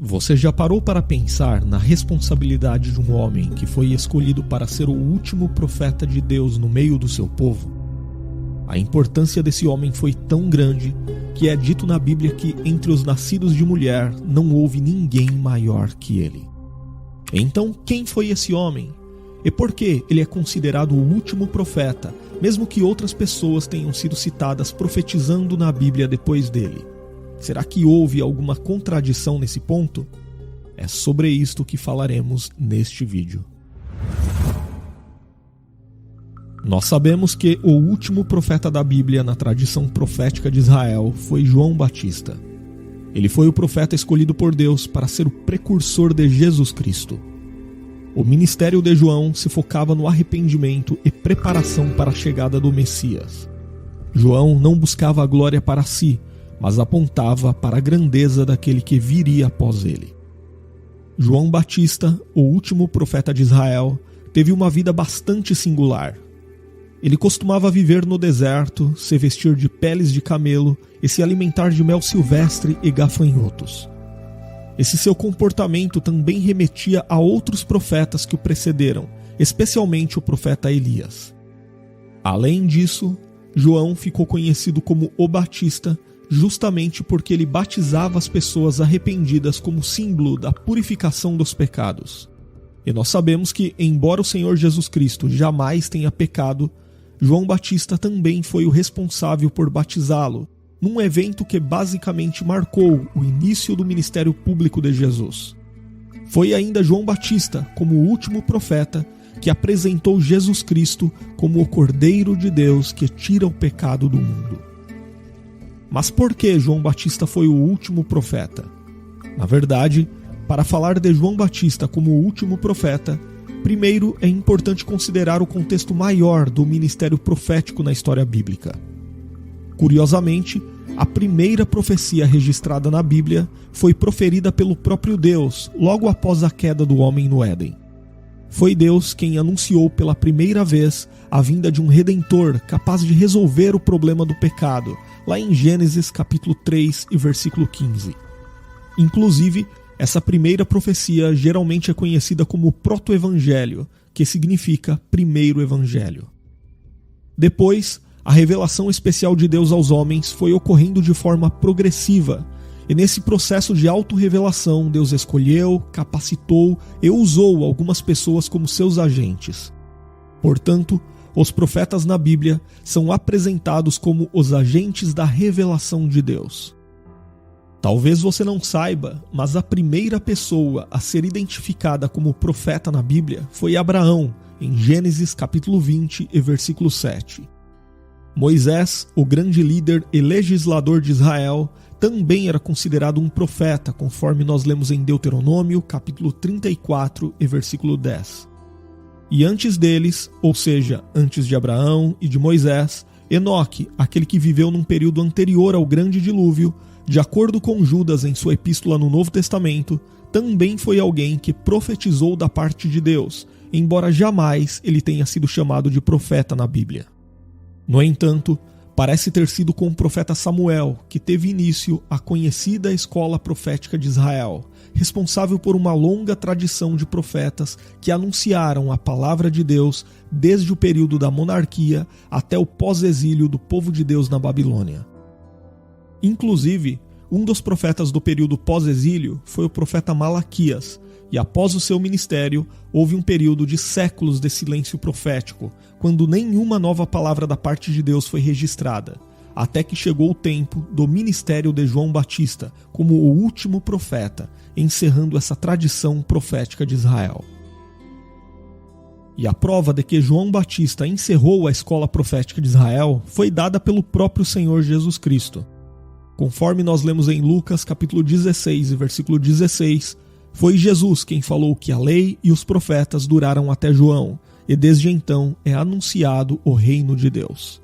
Você já parou para pensar na responsabilidade de um homem que foi escolhido para ser o último profeta de Deus no meio do seu povo? A importância desse homem foi tão grande que é dito na Bíblia que entre os nascidos de mulher não houve ninguém maior que ele. Então, quem foi esse homem? E por que ele é considerado o último profeta, mesmo que outras pessoas tenham sido citadas profetizando na Bíblia depois dele? Será que houve alguma contradição nesse ponto? É sobre isto que falaremos neste vídeo. Nós sabemos que o último profeta da Bíblia na tradição profética de Israel foi João Batista. Ele foi o profeta escolhido por Deus para ser o precursor de Jesus Cristo. O ministério de João se focava no arrependimento e preparação para a chegada do Messias. João não buscava a glória para si, mas apontava para a grandeza daquele que viria após ele. João Batista, o último profeta de Israel, teve uma vida bastante singular. Ele costumava viver no deserto, se vestir de peles de camelo e se alimentar de mel silvestre e gafanhotos. Esse seu comportamento também remetia a outros profetas que o precederam, especialmente o profeta Elias. Além disso, João ficou conhecido como o Batista justamente porque ele batizava as pessoas arrependidas como símbolo da purificação dos pecados. E nós sabemos que, embora o Senhor Jesus Cristo jamais tenha pecado, João Batista também foi o responsável por batizá-lo, num evento que basicamente marcou o início do ministério público de Jesus. Foi ainda João Batista, como o último profeta, que apresentou Jesus Cristo como o Cordeiro de Deus que tira o pecado do mundo. Mas por que João Batista foi o último profeta? Na verdade, para falar de João Batista como o último profeta, primeiro é importante considerar o contexto maior do ministério profético na história bíblica. Curiosamente, a primeira profecia registrada na Bíblia foi proferida pelo próprio Deus logo após a queda do homem no Éden. Foi Deus quem anunciou pela primeira vez a vinda de um Redentor capaz de resolver o problema do pecado, lá em Gênesis capítulo 3 e versículo 15. Inclusive, essa primeira profecia geralmente é conhecida como proto-evangelho, que significa primeiro evangelho. Depois, a revelação especial de Deus aos homens foi ocorrendo de forma progressiva, e nesse processo de autorrevelação, Deus escolheu, capacitou e usou algumas pessoas como seus agentes. Portanto, os profetas na Bíblia são apresentados como os agentes da revelação de Deus. Talvez você não saiba, mas a primeira pessoa a ser identificada como profeta na Bíblia foi Abraão, em Gênesis capítulo 20 e versículo 7. Moisés, o grande líder e legislador de Israel, também era considerado um profeta, conforme nós lemos em Deuteronômio, capítulo 34 e versículo 10. E antes deles, ou seja, antes de Abraão e de Moisés, Enoque, aquele que viveu num período anterior ao grande dilúvio, de acordo com Judas em sua epístola no Novo Testamento, também foi alguém que profetizou da parte de Deus, embora jamais ele tenha sido chamado de profeta na Bíblia. No entanto, parece ter sido com o profeta Samuel que teve início a conhecida escola profética de Israel, responsável por uma longa tradição de profetas que anunciaram a palavra de Deus desde o período da monarquia até o pós-exílio do povo de Deus na Babilônia. Inclusive, um dos profetas do período pós-exílio foi o profeta Malaquias, e após o seu ministério, houve um período de séculos de silêncio profético, quando nenhuma nova palavra da parte de Deus foi registrada, até que chegou o tempo do ministério de João Batista como o último profeta, encerrando essa tradição profética de Israel. E a prova de que João Batista encerrou a escola profética de Israel foi dada pelo próprio Senhor Jesus Cristo. Conforme nós lemos em Lucas capítulo 16 e versículo 16, foi Jesus quem falou que a lei e os profetas duraram até João, e desde então é anunciado o reino de Deus.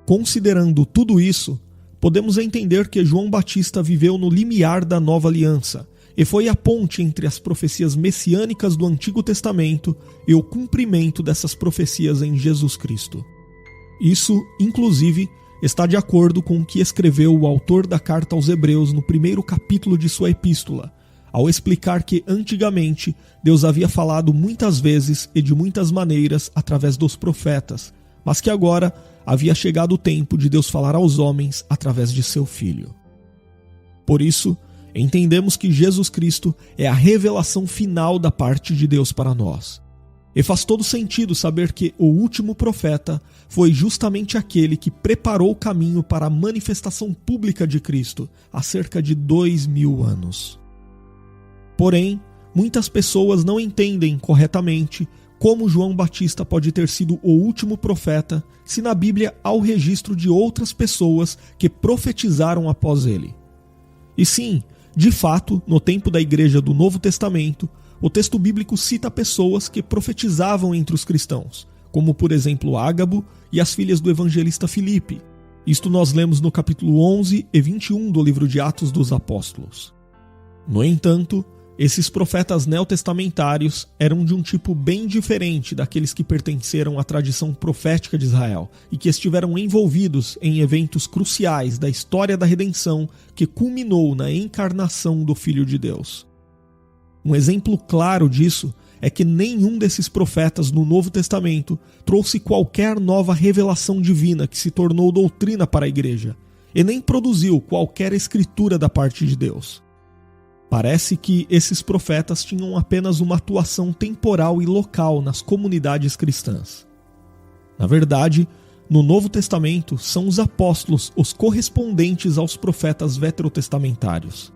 Considerando tudo isso, podemos entender que João Batista viveu no limiar da nova aliança, e foi a ponte entre as profecias messiânicas do Antigo Testamento e o cumprimento dessas profecias em Jesus Cristo. Isso, inclusive, está de acordo com o que escreveu o autor da carta aos Hebreus no primeiro capítulo de sua epístola, ao explicar que antigamente Deus havia falado muitas vezes e de muitas maneiras através dos profetas, mas que agora havia chegado o tempo de Deus falar aos homens através de seu Filho. Por isso, entendemos que Jesus Cristo é a revelação final da parte de Deus para nós. E faz todo sentido saber que o último profeta foi justamente aquele que preparou o caminho para a manifestação pública de Cristo há cerca de 2000 anos. Porém, muitas pessoas não entendem corretamente como João Batista pode ter sido o último profeta se na Bíblia há o registro de outras pessoas que profetizaram após ele. E sim, de fato, no tempo da Igreja do Novo Testamento, o texto bíblico cita pessoas que profetizavam entre os cristãos, como por exemplo Ágabo e as filhas do evangelista Filipe. Isto nós lemos no capítulo 11 e 21 do livro de Atos dos Apóstolos. No entanto, esses profetas neotestamentários eram de um tipo bem diferente daqueles que pertenceram à tradição profética de Israel e que estiveram envolvidos em eventos cruciais da história da redenção que culminou na encarnação do Filho de Deus. Um exemplo claro disso é que nenhum desses profetas no Novo Testamento trouxe qualquer nova revelação divina que se tornou doutrina para a igreja, e nem produziu qualquer escritura da parte de Deus. Parece que esses profetas tinham apenas uma atuação temporal e local nas comunidades cristãs. Na verdade, no Novo Testamento são os apóstolos os correspondentes aos profetas veterotestamentários.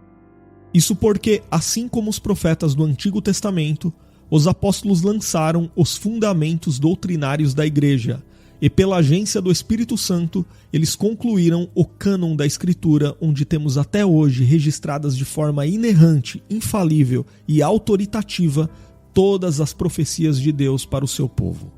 Isso porque, assim como os profetas do Antigo Testamento, os apóstolos lançaram os fundamentos doutrinários da igreja, e pela agência do Espírito Santo, eles concluíram o cânon da Escritura, onde temos até hoje registradas de forma inerrante, infalível e autoritativa todas as profecias de Deus para o seu povo.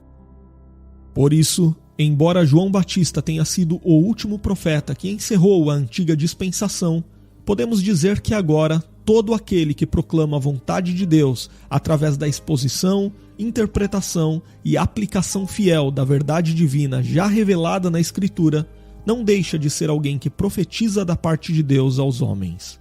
Por isso, embora João Batista tenha sido o último profeta que encerrou a antiga dispensação, podemos dizer que agora todo aquele que proclama a vontade de Deus através da exposição, interpretação e aplicação fiel da verdade divina já revelada na Escritura, não deixa de ser alguém que profetiza da parte de Deus aos homens.